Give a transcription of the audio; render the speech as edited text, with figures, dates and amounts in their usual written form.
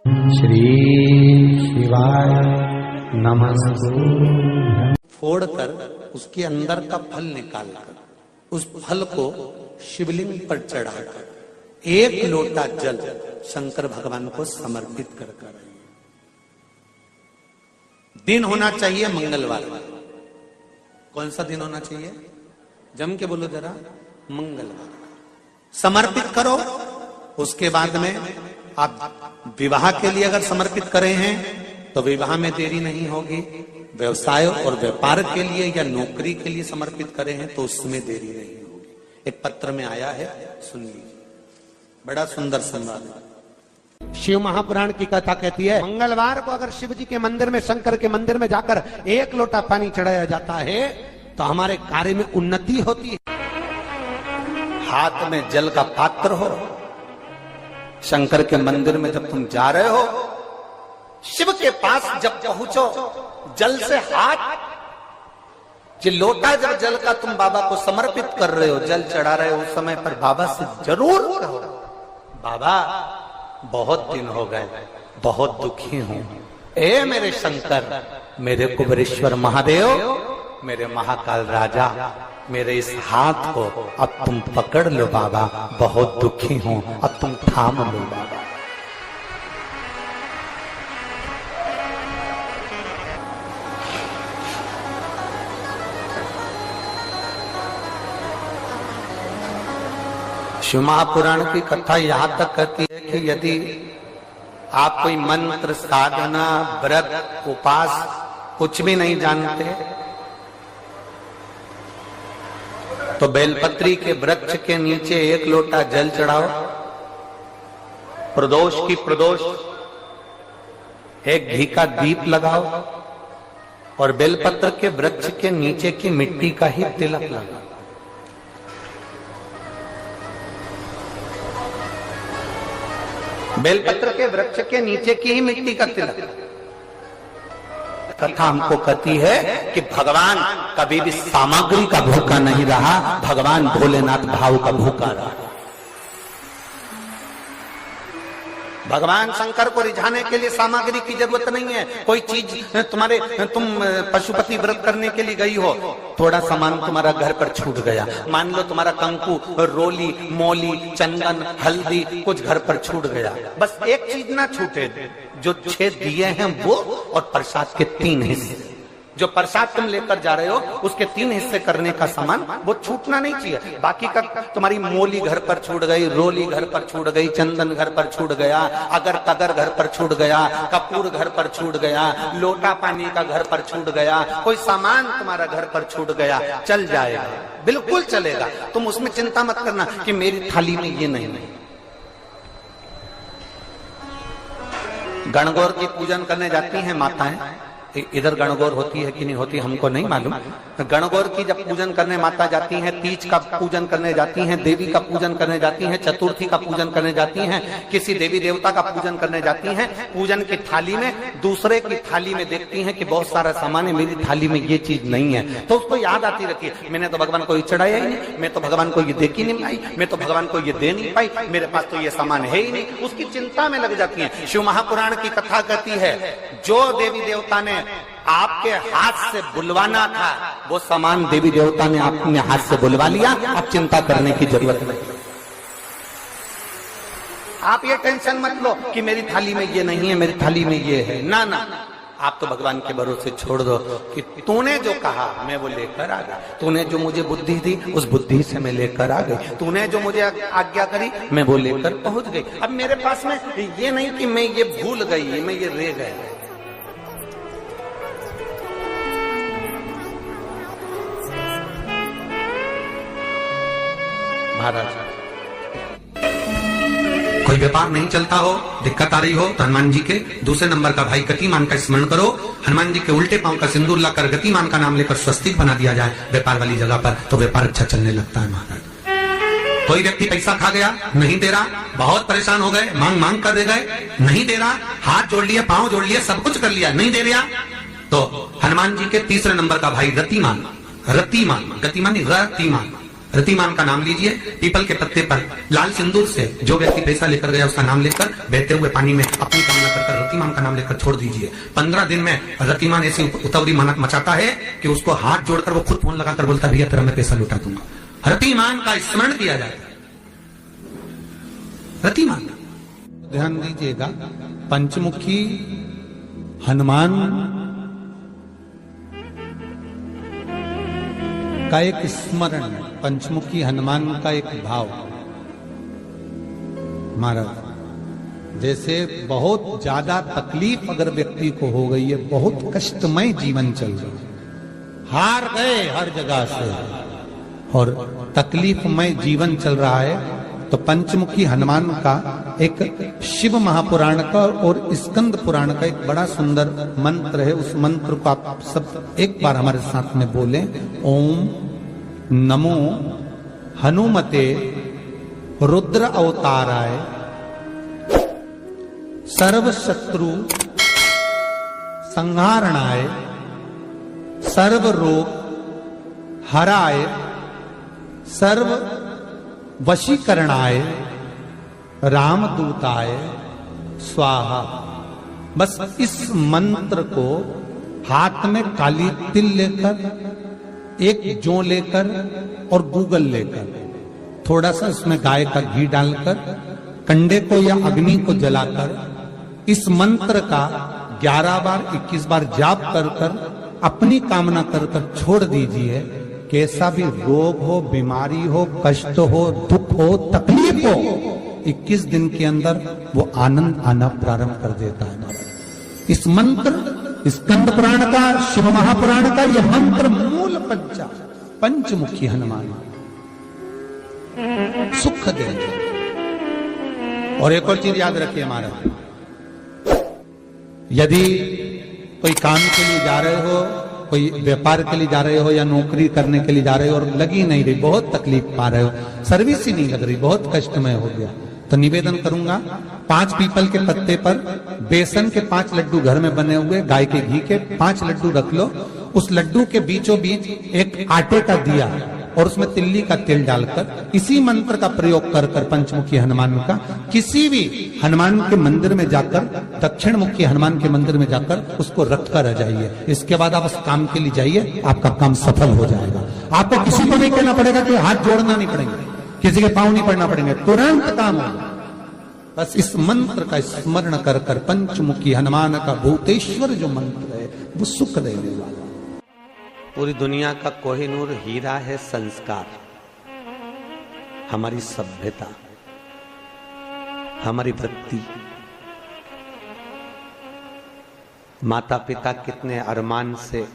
श्री शिवाय नमस्तु। फोड़कर उसके अंदर का फल निकालकर उस फल को शिवलिंग पर चढ़ाकर 1 लोटा जल शंकर भगवान को समर्पित कर दिन होना चाहिए मंगलवार। कौन सा दिन होना चाहिए? जम के बोलो जरा, मंगलवार। समर्पित करो। उसके बाद में आप विवाह के लिए अगर समर्पित करे हैं तो विवाह में देरी नहीं होगी। व्यवसाय और व्यापार के लिए या नौकरी के लिए समर्पित करे हैं तो उसमें देरी नहीं होगी। एक पत्र में आया है, सुन लीजिए, बड़ा सुंदर संवाद है। शिव महापुराण की कथा कहती है, मंगलवार को अगर शिव जी के मंदिर में, शंकर के मंदिर में जाकर 1 लोटा पानी चढ़ाया जाता है तो हमारे कार्य में उन्नति होती है। हाथ में जल का पात्र हो, शंकर के मंदिर में जब तुम जा रहे हो, शिव के पास जब पहुंचो, जल से हाथ, जो लोटा जब जल का तुम बाबा को समर्पित कर रहे हो, जल चढ़ा रहे हो, उस समय पर बाबा से जरूर कहो, बाबा बहुत दिन हो गए, बहुत दुखी हूं, ए मेरे शंकर, मेरे कुबेरेश्वर महादेव, मेरे महाकाल राजा, मेरे इस हाथ को अब तुम पकड़ लो बाबा, बहुत दुखी हूं, अब तुम थाम लो बाबा। शिव महापुराण की कथा यहां तक कहती है कि यदि आप कोई मंत्र, साधना, व्रत, उपास कुछ भी नहीं जानते तो बेलपत्री के वृक्ष के नीचे 1 लोटा जल चढ़ाओ, प्रदोष की प्रदोष, 1 घी का दीप लगाओ और बेलपत्र के वृक्ष के नीचे की मिट्टी का ही तिलक लगाओ। बेलपत्र के वृक्ष के नीचे की ही मिट्टी का तिलक। कथा हमको कहती है कि भगवान कभी भी सामग्री का भूखा नहीं रहा, भगवान भोलेनाथ भाव का भूखा रहा। भगवान शंकर को रिझाने के लिए सामग्री की जरूरत नहीं है। कोई चीज तुम पशुपति व्रत करने के लिए गई हो, थोड़ा सामान तुम्हारा घर पर छूट गया, मान लो तुम्हारा कंकु, रोली, मौली, चंदन, हल्दी कुछ घर पर छूट गया, बस एक चीज ना छूटे, जो 6 दिए हैं वो और प्रसाद के 3 हिस्से। जो प्रसाद तुम लेकर जा रहे हो उसके 3 हिस्से करने का सामान वो छूटना नहीं चाहिए। बाकी का तुम्हारी मोली घर पर छूट गई, रोली घर पर छूट गई, चंदन घर पर छूट गया, अगर कदर घर पर छूट गया, कपूर घर पर छूट गया, लोटा पानी का घर पर छूट गया, कोई सामान तुम्हारा घर पर छूट गया, चल जाएगा, बिल्कुल चलेगा। तुम उसमें चिंता मत करना कि मेरी थाली में ये नहीं। गणगौर की पूजन करने जाती हैं माताएं, इधर गणगौर होती है कि नहीं होती हमको नहीं मालूम। गणगौर की जब पूजन करने माता जाती हैं, तीज का पूजन करने जाती हैं, देवी का पूजन करने जाती हैं, चतुर्थी का पूजन करने जाती हैं, किसी देवी देवता का पूजन करने जाती हैं, पूजन की थाली में दूसरे की थाली में देखती हैं कि बहुत सारा सामान है, मेरी थाली में ये चीज नहीं है, तो उसको याद आती रहती है, मैंने तो भगवान को ये चढ़ाया ही नहीं, मैं तो भगवान को ये दे ही नहीं पाई, मैं तो भगवान को ये दे नहीं पाई, मेरे पास तो ये सामान है ही नहीं, उसकी चिंता में लग जाती है। शिव महापुराण की कथा कहती है, जो देवी देवता ने आपके हाथ से बुलवाना था वो सामान देवी देवता ने अपने हाथ से बुलवा लिया, अब चिंता करने की जरूरत नहीं। आप ये टेंशन मत लो कि मेरी थाली में ये नहीं है, मेरी थाली में ये है, ना ना, आप तो भगवान के भरोसे छोड़ दो कि तूने जो कहा मैं वो लेकर आ गया, तूने जो मुझे बुद्धि दी उस बुद्धि से मैं लेकर आ गई, तूने जो मुझे आज्ञा करी मैं वो लेकर पहुंच गई। अब मेरे पास में ये नहीं कि मैं ये भूल गई, मैं ये रह गया। महाराज कोई व्यापार नहीं चलता हो, दिक्कत आ रही हो तो हनुमान जी के दूसरे नंबर का भाई गतिमान का स्मरण करो, हनुमान जी के उल्टे पांव का सिंदूर लाकर गतिमान का नाम लेकर स्वस्तिक बना दिया जाए व्यापार वाली जगह पर, तो व्यापार अच्छा चलने लगता है। महाराज कोई व्यक्ति पैसा खा गया, नहीं दे रहा, बहुत परेशान हो गए, मांग मांग कर दे गए, नहीं दे रहा, हाथ जोड़ लिया, पांव जोड़ लिया, सब कुछ कर लिया, नहीं दे रहा, तो हनुमान जी के तीसरे नंबर का भाई रतिमान, रतिमान, गतिमान नहीं रतिमान, रतिमान का नाम लीजिए, पीपल के पत्ते पर लाल सिंदूर से जो व्यक्ति पैसा लेकर गया उसका नाम लेकर बहते हुए पानी में अपनी कामना कर रतिमान का नाम लेकर छोड़ दीजिए। 15 दिन में रतिमान ऐसी उतावली मचाता है कि उसको हाथ जोड़कर वो खुद फोन लगाकर बोलता भैया तेरा मैं पैसा लुटा दूंगा। रतिमान का स्मरण किया जाता है। रतिमान, ध्यान दीजिएगा, पंचमुखी हनुमान का एक स्मरण, पंचमुखी हनुमान का एक भाव। महाराज जैसे बहुत ज्यादा तकलीफ अगर व्यक्ति को हो गई है, बहुत कष्टमय जीवन चल रहा है, हार गए हर जगह से और तकलीफमय जीवन चल रहा है, तो पंचमुखी हनुमान का एक शिव महापुराण का और स्कंद पुराण का एक बड़ा सुंदर मंत्र है। उस मंत्र को आप सब एक बार हमारे साथ में बोलें। ओम नमो हनुमते रुद्र अवताराय सर्व शत्रु संहारणाय सर्व रोग हराय सर्व वशीकरणाय रामदूताय स्वाहा। बस इस मंत्र को हाथ में काली तिल लेकर, एक जौ लेकर और गूगल लेकर, थोड़ा सा उसमें गाय का घी डालकर, कंडे को या अग्नि को जलाकर इस मंत्र का 11 बार 21 बार जाप कर कर अपनी कामना कर कर छोड़ दीजिए। कैसा भी रोग हो, बीमारी हो, कष्ट हो, दुख हो, तकलीफ हो, 21 दिन के अंदर वो आनंद आना प्रारंभ कर देता है। इस मंत्र, स्कंद पुराण का, शिव महापुराण का यह मंत्र मूल पंचमुखी हनुमान सुख दे। और एक और चीज याद रखिए हमारा, यदि कोई काम के लिए जा रहे हो, कोई व्यापार के लिए जा रहे हो या नौकरी करने के लिए जा रहे हो और लगी नहीं रही, बहुत तकलीफ पा रहे हो, सर्विस ही नहीं लग रही, बहुत कष्टमय हो गया, तो निवेदन करूंगा 5 पीपल के पत्ते पर बेसन के 5 लड्डू घर में बने हुए, गाय के घी के 5 लड्डू रख लो। उस लड्डू के बीचों बीच एक आटे का दिया और उसमें तिल्ली का तेल डालकर इसी मंत्र का प्रयोग कर कर पंचमुखी हनुमान का किसी भी हनुमान के मंदिर में जाकर, दक्षिण मुखी हनुमान के मंदिर में जाकर उसको रख कर आ जाइए। इसके बाद आप उस काम के लिए जाइए, आपका काम सफल हो जाएगा। आपको किसी को नहीं कहना पड़ेगा कि हाथ जोड़ना नहीं पड़ेंगे, किसी के पांव नहीं पड़ना पड़ेंगे, तुरंत काम होगा। बस इस मंत्र का स्मरण कर कर पंचमुखी हनुमान का भूतेश्वर जो मंत्र है वो सुख देने वाला। पूरी दुनिया का कोहिनूर हीरा है संस्कार, हमारी सभ्यता, हमारी वृत्ति। माता पिता कितने अरमान से